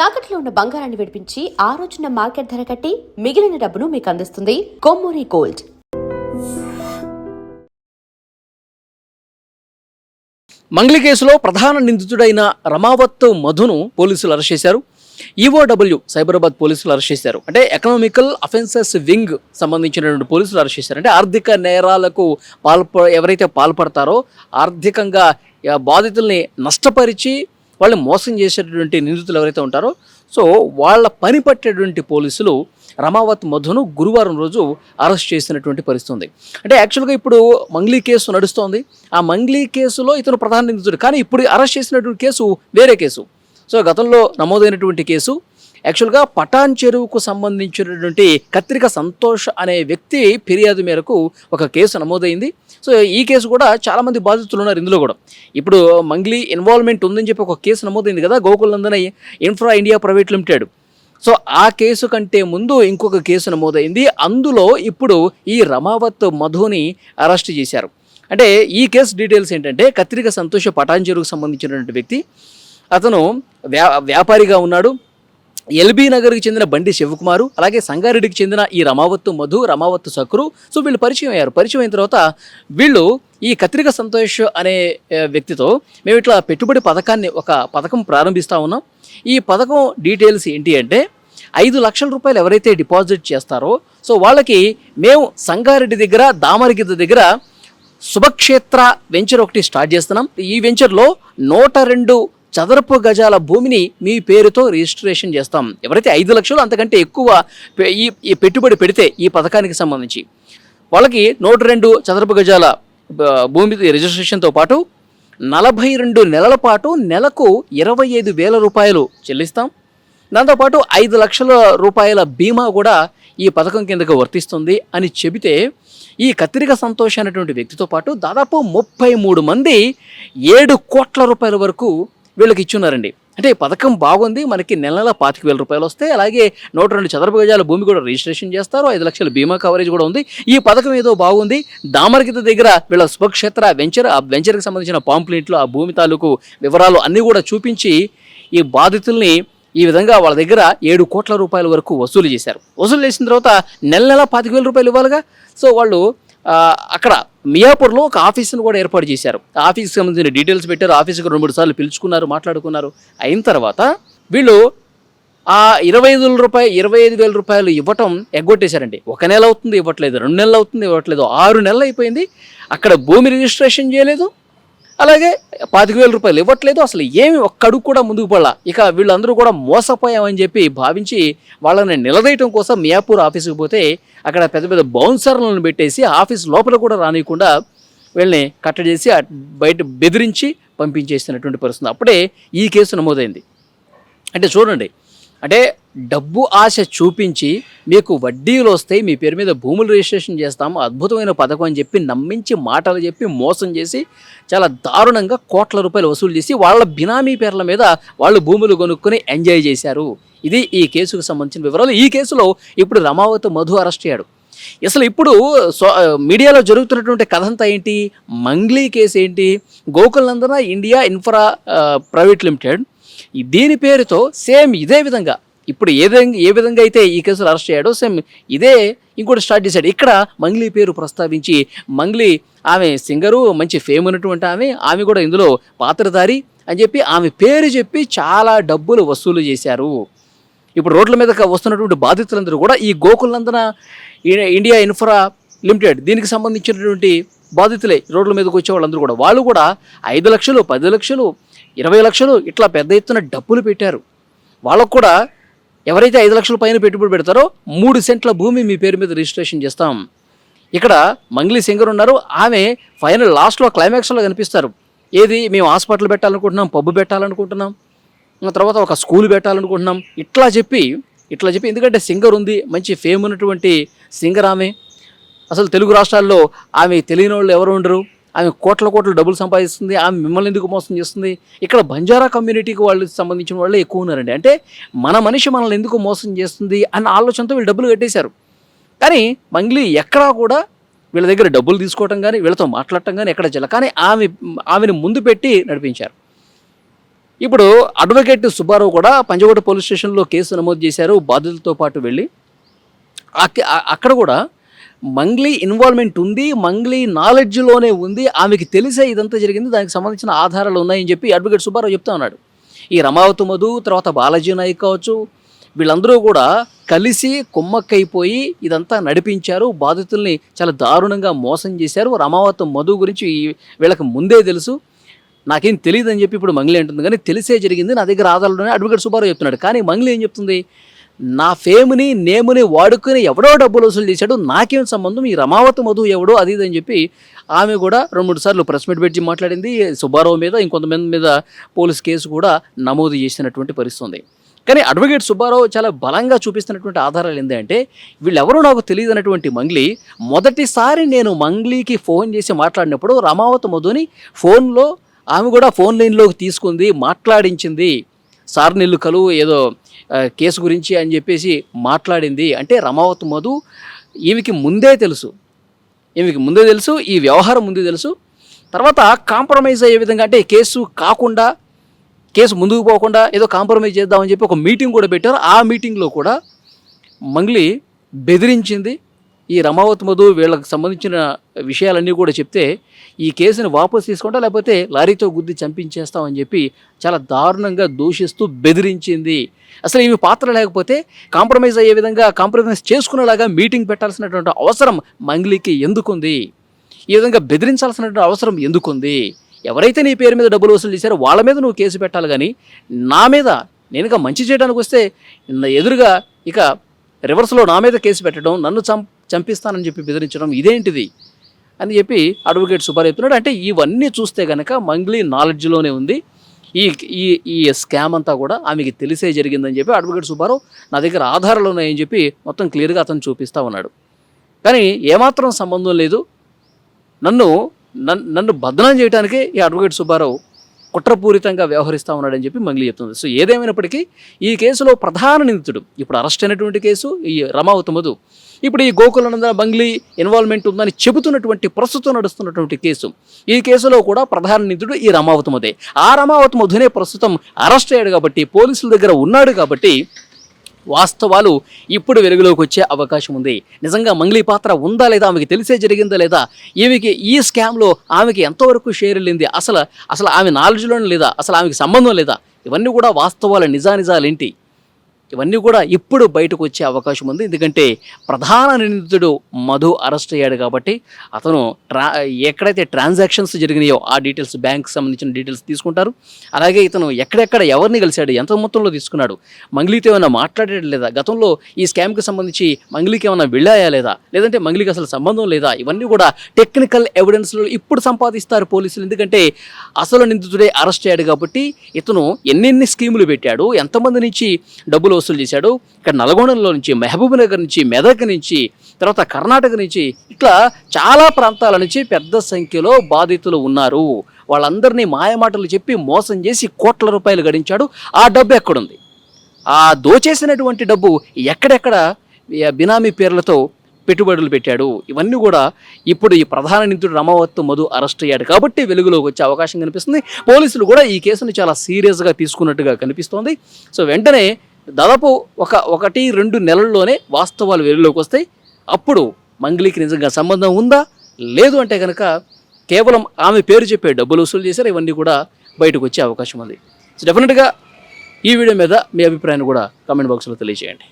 తాకట్లో ఉన్న బంగారాన్ని విడిపించి ఆ రోజున మార్కెట్ ధర కట్టి మిగిలిన డబ్బును మీకు అందిస్తుంది కొమ్మూరి గోల్డ్. మంగ్లీ కేసులో ప్రధాన నిందితుడైన రమావత్ మధును పోలీసులు అరెస్ట్ చేశారు. ఈఓడబ్ల్యూ సైబరాబాద్ పోలీసులు అరెస్ట్ చేశారు. అంటే ఎకనామికల్ అఫెన్సెస్ వింగ్ సంబంధించినటువంటి పోలీసులు అరెస్ట్ చేశారు. అంటే ఆర్థిక నేరాలకు ఎవరైతే పాల్పడతారో ఆర్థికంగా బాధితుల్ని నష్టపరిచి వాళ్ళని మోసం చేసేటటువంటి నిందితులు ఎవరైతే ఉంటారో సో వాళ్ళ పని పట్టేటువంటి పోలీసులు రమావత్ మధును గురువారం రోజు అరెస్ట్ చేసినటువంటి పరిస్థితి ఉంది. అంటే యాక్చువల్గా ఇప్పుడు మంగ్లీ కేసు నడుస్తోంది. ఆ మంగ్లీ కేసులో ఇతను ప్రధాన నిందితుడు, కానీ ఇప్పుడు అరెస్ట్ చేసినటువంటి కేసు వేరే కేసు. సో గతంలో నమోదైనటువంటి కేసు యాక్చువల్గా పటాన్ చెరువుకు సంబంధించినటువంటి కత్రిక సంతోష్ అనే వ్యక్తి ఫిర్యాదు మేరకు ఒక కేసు నమోదైంది. సో ఈ కేసు కూడా చాలామంది బాధితులు ఉన్నారు ఇందులో కూడా. ఇప్పుడు మంగ్లీ ఇన్వాల్వ్మెంట్ ఉందని చెప్పి ఒక కేసు నమోదైంది కదా, Gokulnandana infra India private limited. So ఆ కేసు కంటే ముందు ఇంకొక కేసు నమోదైంది. అందులో ఇప్పుడు ఈ రమావత్ మధుని అరెస్ట్ చేశారు. అంటే ఈ కేసు డీటెయిల్స్ ఏంటంటే, కత్రిక సంతోష్ పటాన్ చెరువుకు సంబంధించినటువంటి వ్యక్తి. అతను వ్యాపారిగా ఉన్నాడు. ఎల్బీ నగర్కి చెందిన బండి శివకుమారు, అలాగే సంగారెడ్డికి చెందిన ఈ రమావత్ మధు, రమావత్ సక్రు. సో వీళ్ళు పరిచయం అయ్యారు. పరిచయం అయిన తర్వాత వీళ్ళు ఈ కత్రిక సంతోష్ అనే వ్యక్తితో మేము ఇట్లా పెట్టుబడి పథకాన్ని ఒక పథకం ప్రారంభిస్తూ ఉన్నాం. ఈ పథకం డీటెయిల్స్ ఏంటి అంటే, 5 లక్షల రూపాయలు ఎవరైతే డిపాజిట్ చేస్తారో సో వాళ్ళకి మేము సంగారెడ్డి దగ్గర దామరగిద్ద దగ్గర శుభక్షేత్ర వెంచర్ ఒకటి స్టార్ట్ చేస్తున్నాం. ఈ వెంచర్లో 102 చదరపు గజాల భూమిని మీ పేరుతో రిజిస్ట్రేషన్ చేస్తాం. ఎవరైతే 5 లక్షలు అంతకంటే ఎక్కువ ఈ పెట్టుబడి పెడితే ఈ పథకానికి సంబంధించి వాళ్ళకి 102 చదరపు గజాల భూమి రిజిస్ట్రేషన్తో పాటు 42 నెలల పాటు నెలకు 25,000 రూపాయలు చెల్లిస్తాం. దాంతోపాటు 5 లక్షల రూపాయల బీమా కూడా ఈ పథకం కిందకు వర్తిస్తుంది అని చెబితే, ఈ కత్రిక సంతోష్ అనేటువంటి వ్యక్తితో పాటు దాదాపు 33 మంది 7 కోట్ల రూపాయల వరకు వీళ్ళకి ఇచ్చున్నారండి. అంటే ఈ పథకం బాగుంది, మనకి నెల 25,000 రూపాయలు వస్తాయి, అలాగే 102 చదరపు గజాల భూమి కూడా రిజిస్ట్రేషన్ చేస్తారు, 5 లక్షల బీమా కవరేజ్ కూడా ఉంది. ఈ పథకం ఏదో బాగుంది. దామరగిద్ద దగ్గర వీళ్ళ శుభక్షేత్ర వెంచర్, ఆ వెంచర్కి సంబంధించిన పాంప్లెట్లు, ఆ భూమి తాలూకు వివరాలు అన్నీ కూడా చూపించి ఈ బాధితుల్ని ఈ విధంగా వాళ్ళ దగ్గర 7 కోట్ల రూపాయల వరకు వసూలు చేశారు. వసూలు చేసిన తర్వాత నెల 25,000 రూపాయలు ఇవ్వాలిగా. సో వాళ్ళు అక్కడ మియాపూర్లో ఒక ఆఫీసును కూడా ఏర్పాటు చేశారు. ఆఫీస్కి సంబంధించిన డీటెయిల్స్ పెట్టారు. ఆఫీస్కి 2-3 సార్లు పిలుచుకున్నారు, మాట్లాడుకున్నారు. అయిన తర్వాత వీళ్ళు ఆ 25,000 రూపాయలు ఇవ్వటం ఎగ్గొట్టేశారండి. 1 నెల అవుతుంది ఇవ్వట్లేదు, 2 నెలలు అవుతుంది ఇవ్వట్లేదు, 6 నెలలు అయిపోయింది. అక్కడ భూమి రిజిస్ట్రేషన్ చేయలేదు, అలాగే 25,000 రూపాయలు ఇవ్వట్లేదు. అసలు ఏమి ఒక్క అడుగు కూడా ముందుకు పడలా. ఇక వీళ్ళందరూ కూడా మోసపోయామని చెప్పి భావించి వాళ్ళని నిలదీయటం కోసం మియాపూర్ ఆఫీసుకు పోతే అక్కడ పెద్ద పెద్ద బౌన్సర్లను పెట్టేసి ఆఫీస్ లోపల కూడా రానియకుండా వీళ్ళని కట్టడి చేసి బయట బెదిరించి పంపించేసినటువంటి పరిస్థితి. అప్పుడే ఈ కేసు నమోదైంది. అంటే చూడండి, అంటే డబ్బు ఆశ చూపించి మీకు వడ్డీలు వస్తాయి, మీ పేరు మీద భూములు రిజిస్ట్రేషన్ చేస్తాము, అద్భుతమైన పథకం అని చెప్పి నమ్మించి మాటలు చెప్పి మోసం చేసి చాలా దారుణంగా కోట్ల రూపాయలు వసూలు చేసి వాళ్ళ బినామీ పేర్ల మీద వాళ్ళు భూములు కొనుక్కొని ఎంజాయ్ చేశారు. ఇది ఈ కేసుకు సంబంధించిన వివరాలు. ఈ కేసులో ఇప్పుడు రమావత్ మధు అరెస్ట్ అయ్యాడు. అసలు ఇప్పుడు మీడియాలో జరుగుతున్నటువంటి కథ అంతా ఏంటి? మంగ్లీ కేసు ఏంటి? గోకుల్నందన ఇండియా ఇన్ఫ్రా ప్రైవేట్ లిమిటెడ్ దీని పేరుతో సేమ్ ఇదే విధంగా ఇప్పుడు ఏ విధంగా అయితే ఈ కేసులో అరెస్ట్ అయ్యాడో సేమ్ ఇదే ఇంకోటి స్టార్ట్ చేశాడు. ఇక్కడ మంగ్లీ పేరు ప్రస్తావించి, మంగ్లీ ఆమె సింగరు, మంచి ఫేమ్ ఉన్నటువంటి ఆమె కూడా ఇందులో పాత్రధారి అని చెప్పి ఆమె పేరు చెప్పి చాలా డబ్బులు వసూలు చేశారు. ఇప్పుడు రోడ్ల మీద వస్తున్నటువంటి బాధితులందరూ కూడా ఈ గోకుల్నందన ఇండియా ఇన్ఫ్రా లిమిటెడ్ దీనికి సంబంధించినటువంటి బాధితులే. రోడ్ల మీదకి వచ్చే వాళ్ళందరూ కూడా వాళ్ళు కూడా 5 లక్షలు, 10 లక్షలు, 20 లక్షలు ఇట్లా పెద్ద ఎత్తున డబ్బులు పెట్టారు. వాళ్ళకు కూడా ఎవరైతే 5 లక్షల పైన పెట్టుబడి పెడతారో 3 సెంట్ల భూమి మీ పేరు మీద రిజిస్ట్రేషన్ చేస్తాం. ఇక్కడ మంగ్లీ సింగర్ ఉన్నారు, ఆమె ఫైనల్ లాస్ట్లో క్లైమాక్స్లో కనిపిస్తారు. ఏది, మేము హాస్పిటల్ పెట్టాలనుకుంటున్నాం, పబ్బు పెట్టాలనుకుంటున్నాం, తర్వాత ఒక స్కూల్ పెట్టాలనుకుంటున్నాం, ఇట్లా చెప్పి ఎందుకంటే సింగర్ ఉంది, మంచి ఫేమ్ ఉన్నటువంటి సింగర్ ఆమె. అసలు తెలుగు రాష్ట్రాల్లో ఆమె తెలియని వాళ్ళు ఎవరు ఉండరు. ఆమె కోట్ల డబ్బులు సంపాదిస్తుంది. ఆమె మిమ్మల్ని ఎందుకు మోసం చేస్తుంది? ఇక్కడ బంజారా కమ్యూనిటీకి వాళ్ళకి సంబంధించిన వాళ్ళే ఎక్కువ ఉన్నారండి. అంటే మన మనిషి మనల్ని ఎందుకు మోసం చేస్తుంది అన్న ఆలోచనతో వీళ్ళు డబ్బులు కట్టేశారు. కానీ మంగ్లీ ఎక్కడా కూడా వీళ్ళ దగ్గర డబ్బులు తీసుకోవటం కానీ వీళ్ళతో మాట్లాడటం కానీ ఎక్కడ జల, కానీ ఆమెని ముందు పెట్టి నడిపించారు. ఇప్పుడు అడ్వకేట్ సుబ్బారావు కూడా పంజగుట్ట పోలీస్ స్టేషన్లో కేసు నమోదు చేశారు బాధితులతో పాటు వెళ్ళి. అక్కడ కూడా మంగ్లీ ఇన్వాల్వ్మెంట్ ఉంది, మంగ్లీ నాలెడ్జ్లోనే ఉంది, ఆమెకి తెలిసే ఇదంతా జరిగింది, దానికి సంబంధించిన ఆధారాలు ఉన్నాయని చెప్పి అడ్వకేట్ సుబ్బారావు చెప్తా ఉన్నాడు. ఈ రమావతి మధు, తర్వాత బాలాజీ నాయక్ కావచ్చు, వీళ్ళందరూ కూడా కలిసి కుమ్మక్కైపోయి ఇదంతా నడిపించారు, బాధితుల్ని చాలా దారుణంగా మోసం చేశారు. రమావతి మధు గురించి వీళ్ళకి ముందే తెలుసు, నాకేం తెలియదు అని చెప్పి ఇప్పుడు మంగ్లీ అంటుంది. కానీ తెలిసే జరిగింది, నా దగ్గర ఆధారాలు అడ్వకేట్ సుబ్బారావు చెప్తున్నాడు. కానీ మంగ్లీ ఏం చెప్తుంది, నా ఫేమ్ని నేముని వాడుకొని ఎవడో డబ్బులు వసూలు చేశాడు, నాకేం సంబంధం, ఈ రమావతి మధు ఎవడో అది ఇది అని చెప్పి ఆమె కూడా 2-3 సార్లు ప్రెస్ మీట్ పెట్టి మాట్లాడింది. సుబ్బారావు మీద ఇంకొంతమంది మీద పోలీస్ కేసు కూడా నమోదు చేసినటువంటి పరిస్థితి ఉంది. కానీ అడ్వకేట్ సుబ్బారావు చాలా బలంగా చూపిస్తున్నటువంటి ఆధారాలు ఏంటంటే, వీళ్ళెవరూ నాకు తెలియదు అన్నటువంటి మంగ్లీ మొదటిసారి నేను మంగ్లీకి ఫోన్ చేసి మాట్లాడినప్పుడు రమావతి మధుని ఫోన్లో ఆమె కూడా ఫోన్ లైన్లోకి తీసుకుంది, మాట్లాడించింది, సార్ నిల్లు కలువు ఏదో కేసు గురించి అని చెప్పేసి మాట్లాడింది. అంటే రమావతి మధు ఈమెకి ముందే తెలుసు, ఈ వ్యవహారం ముందే తెలుసు. తర్వాత కాంప్రమైజ్ అయ్యే విధంగా, అంటే కేసు ముందుకు పోకుండా ఏదో కాంప్రమైజ్ చేద్దామని చెప్పి ఒక మీటింగ్ కూడా పెట్టారు. ఆ మీటింగ్లో కూడా మంగ్లీ బెదిరించింది. ఈ రమావతి మధు వీళ్ళకి సంబంధించిన విషయాలన్నీ కూడా చెప్తే ఈ కేసుని వాపసు తీసుకుంటా, లేకపోతే లారీతో గుద్ది చంపించేస్తామని చెప్పి చాలా దారుణంగా దూషిస్తూ బెదిరించింది. అసలు ఈమె పాత్ర లేకపోతే కాంప్రమైజ్ అయ్యే విధంగా, కాంప్రమైజ్ చేసుకునేలాగా మీటింగ్ పెట్టాల్సినటువంటి అవసరం మంగ్లీకి ఎందుకుంది, ఈ విధంగా బెదిరించాల్సినటువంటి అవసరం ఎందుకుంది? ఎవరైతే నీ పేరు మీద డబ్బులు వసూలు చేశారో వాళ్ళ మీద నువ్వు కేసు పెట్టాలి, కానీ నా మీద నేనుగా మంచి చేయడానికి వస్తే ఎదురుగా ఇక రివర్స్లో నా మీద కేసు పెట్టడం, నన్ను చంపిస్తానని చెప్పి బెదిరించడం ఇదేంటిది అని చెప్పి అడ్వకేట్ సుబ్బారావు చెప్తున్నాడు. అంటే ఇవన్నీ చూస్తే కనుక మంగ్లీ నాలెడ్జ్లోనే ఉంది, ఈ స్కామ్ అంతా కూడా ఆమెకి తెలిసే జరిగిందని చెప్పి అడ్వకేట్ సుబ్బారావు నా దగ్గర ఆధారాలు ఉన్నాయని చెప్పి మొత్తం క్లియర్గా అతను చూపిస్తూ ఉన్నాడు. కానీ ఏమాత్రం సంబంధం లేదు, నన్ను బదనాం చేయడానికే ఈ అడ్వకేట్ సుబ్బారావు కుట్రపూరితంగా వ్యవహరిస్తూ ఉన్నాడని చెప్పి మంగ్లీ చెప్తుంది. సో ఏదేమైనప్పటికీ ఈ కేసులో ప్రధాన నిందితుడు, ఇప్పుడు అరెస్ట్ అయినటువంటి కేసు ఈ రమావతి మధు, ఇప్పుడు ఈ గోకులానంద మంగ్లీ ఇన్వాల్వ్మెంట్ ఉందని చెబుతున్నటువంటి ప్రస్తుతం నడుస్తున్నటువంటి కేసు, ఈ కేసులో కూడా ప్రధాన నిందితుడు ఈ రమావతి మధే. ఆ రమావతి మధునే ప్రస్తుతం అరెస్ట్ అయ్యాడు కాబట్టి, పోలీసుల దగ్గర ఉన్నాడు కాబట్టి వాస్తవాలు ఇప్పుడు వెలుగులోకి వచ్చే అవకాశం ఉంది. నిజంగా మంగ్లీ పాత్ర ఉందా లేదా, ఆమెకి తెలిసే జరిగిందా లేదా, ఈమెకి ఈ స్కామ్లో ఆమెకి ఎంతవరకు షేర్ వెళ్ళింది, అసలు ఆమె నాలెడ్జ్లోనే లేదా, అసలు ఆమెకి సంబంధం లేదా, ఇవన్నీ కూడా వాస్తవాల నిజాలేంటి, ఇవన్నీ కూడా ఇప్పుడు బయటకు వచ్చే అవకాశం ఉంది. ఎందుకంటే ప్రధాన నిందితుడు మధు అరెస్ట్ అయ్యాడు కాబట్టి అతను ఎక్కడైతే ట్రాన్సాక్షన్స్ జరిగినాయో ఆ డీటెయిల్స్, బ్యాంక్కి సంబంధించిన డీటెయిల్స్ తీసుకుంటారు. అలాగే ఇతను ఎక్కడెక్కడ ఎవరిని కలిశాడు, ఎంత మొత్తంలో తీసుకున్నాడు, మంగ్లీతో ఏమైనా మాట్లాడాడు లేదా, గతంలో ఈ స్కామ్కి సంబంధించి మంగ్లీకి ఏమైనా వెళ్ళాయా లేదా, లేదంటే మంగ్లీకి అసలు సంబంధం లేదా, ఇవన్నీ కూడా టెక్నికల్ ఎవిడెన్స్లు ఇప్పుడు సంపాదిస్తారు పోలీసులు. ఎందుకంటే అసలు నిందితుడే అరెస్ట్ అయ్యాడు కాబట్టి ఇతను ఎన్నెన్ని స్కీములు పెట్టాడు, ఎంతమంది నుంచి డబ్బులు వసూలు చేశాడు, ఇక్కడ నల్గొండలో నుంచి, మహబూబ్ నగర్ నుంచి, మెదక్ నుంచి, తర్వాత కర్ణాటక నుంచి, ఇట్లా చాలా ప్రాంతాల నుంచి పెద్ద సంఖ్యలో బాధితులు ఉన్నారు. వాళ్ళందరినీ మాయమాటలు చెప్పి మోసం చేసి కోట్ల రూపాయలు గడించాడు. ఆ డబ్బు ఎక్కడుంది, ఆ దోచేసినటువంటి డబ్బు ఎక్కడెక్కడ బినామీ పేర్లతో పెట్టుబడులు పెట్టాడు, ఇవన్నీ కూడా ఇప్పుడు ఈ ప్రధాన నిందితుడు రమావతి మధు అరెస్ట్ అయ్యాడు కాబట్టి వెలుగులోకి వచ్చే అవకాశం కనిపిస్తుంది. పోలీసులు కూడా ఈ కేసును చాలా సీరియస్గా తీసుకున్నట్టుగా కనిపిస్తోంది. సో వెంటనే దాదాపు 1-2 నెలల్లోనే వాస్తవాలు వెలుగులోకి వస్తాయి. అప్పుడు మంగ్లీకి నిజంగా సంబంధం ఉందా లేదు అంటే కనుక కేవలం ఆమె పేరు చెప్పే డబ్బులు వసూలు చేశారు, ఇవన్నీ కూడా బయటకు వచ్చే అవకాశం ఉంది. సో డెఫినెట్గా ఈ వీడియో మీద మీ అభిప్రాయాన్ని కూడా కామెంట్ బాక్స్లో తెలియజేయండి.